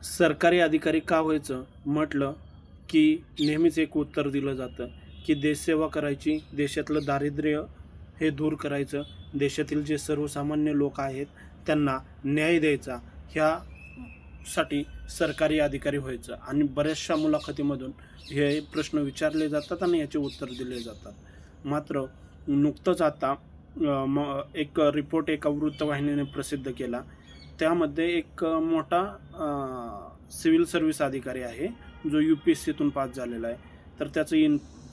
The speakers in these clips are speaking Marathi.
सरकारी अधिकारी का व्हायचं म्हटलं की नेहमीच एक उत्तर दिलं जातं की देशसेवा करायची, देशातलं दारिद्र्य हे दूर करायचं, देशातील जे सर्वसामान्य लोक आहेत त्यांना न्याय द्यायचा, ह्यासाठी सरकारी अधिकारी व्हायचं. आणि बऱ्याचशा मुलाखतीमधून हे प्रश्न विचारले जातात आणि याचे उत्तर दिले जातात. मात्र नुकतंच आता एक रिपोर्ट एका वृत्तवाहिनीने प्रसिद्ध केला. त्यामध्ये एक मोठा सिव्हिल सर्व्हिस अधिकारी आहे जो UPSCतून पास झालेला आहे. तर त्याचं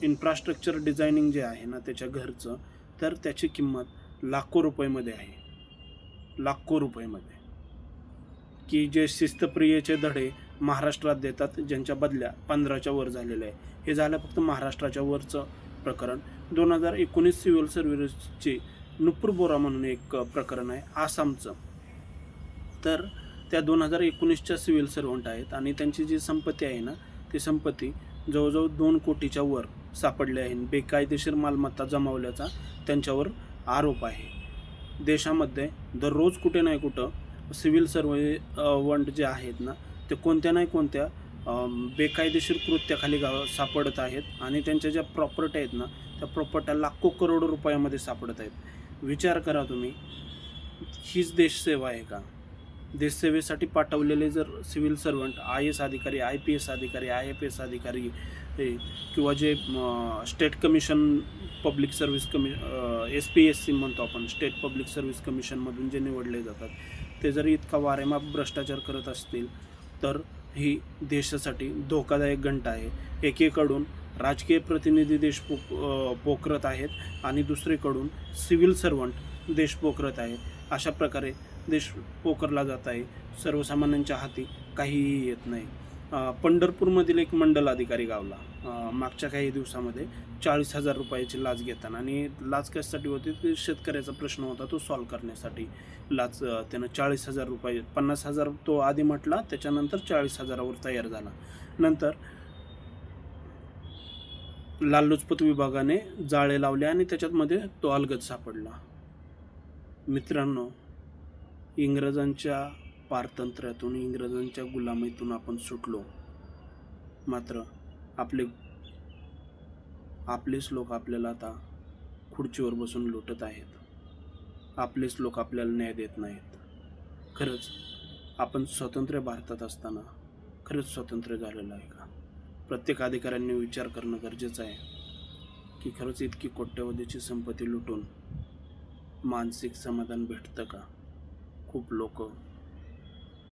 इन्फ्रास्ट्रक्चर डिझायनिंग जे आहे ना त्याच्या घरचं, तर त्याची किंमत लाखो रुपयेमध्ये आहे. लाखो रुपयेमध्ये. की जे शिस्तप्रियेचे धडे महाराष्ट्रात देतात, ज्यांच्या बदल्या 15च्या वर झालेल्या आहे. हे झालं फक्त महाराष्ट्राच्या वरचं प्रकरण. 2019 सिव्हिल सर्व्हिसची नुपूर बोरा म्हणून एक प्रकरण आहे आसामचं. तर त्या 2019च्या सिव्हिल सर्वंट आहेत आणि त्यांची जी संपत्ती आहे ना ती संपत्ती जवळजवळ 2 कोटीच्या वर सापडली आहे. बेकायदेशीर मालमत्ता जमावल्याचा त्यांच्यावर आरोप आहे. देशामध्ये दररोज कुठे नाही कुठं सिव्हिल सर्वंट जे आहेत ना ते कोणत्या नाही कोणत्या बेकायदेशीर कृत्याखाली सापडत आहेत आणि त्यांच्या ज्या प्रॉपर्टी आहेत ना त्या प्रॉपर्ट्या लाखो करोडो रुपयामध्ये सापडत आहेत. विचार करा तुम्ही, हीच देशसेवा आहे का? देशसेवेसाठी पाठवलेले जर सिव्हिल सर्वंट, IAS अधिकारी, IPS अधिकारी, IFS अधिकारी किंवा जे state commission public service SPSC म्हणतो आपण, स्टेट पब्लिक सर्व्हिस कमिशनमधून जे निवडले जातात, ते जर इतका वारेमाप भ्रष्टाचार करत असतील तर ही देशासाठी धोकादायक घंटा आहे. एकीकडून राजकीय प्रतिनिधी देश पोखरत आहेत आणि दुसरीकडून सिव्हिल सर्वंट देश पोखरत आहे. अशा प्रकारे देश पोखरला जात आहे. सर्वसामान्यांच्या हाती काहीही येत नाही. पंढरपूरमधील एक मंडल अधिकारी गावला मागच्या काही दिवसामध्ये 40,000 रुपयाची लाच घेताना. आणि लाच कशासाठी होती? ते शेतकऱ्याचा प्रश्न होता, तो सॉल्व्ह करण्यासाठी लाच त्यानं 40,000 रुपये, 50,000 तो आधी म्हटला, त्याच्यानंतर 40,000वर तयार झाला. नंतर लाचलुचपत विभागाने जाळे लावले आणि त्याच्यामध्ये तो अलगद सापडला. मित्रांनो, इंग्रजांच्या पारतंत्र्यातून, इंग्रजांच्या गुलामीतून आपण सुटलो, मात्र आपलेच लोक आपल्याला आता खुर्चीवर बसून लुटत आहेत. आपलेच लोक आपल्याला न्याय देत नाहीत. खरंच आपण स्वतंत्र भारतात असताना खरंच स्वतंत्र झालेलं आहे का? प्रत्येक अधिकाऱ्यांनी विचार करणं गरजेचं आहे की खरंच इतकी कोट्यवधीची संपत्ती लुटून मानसिक समाधान भेटतं का? खूप लोक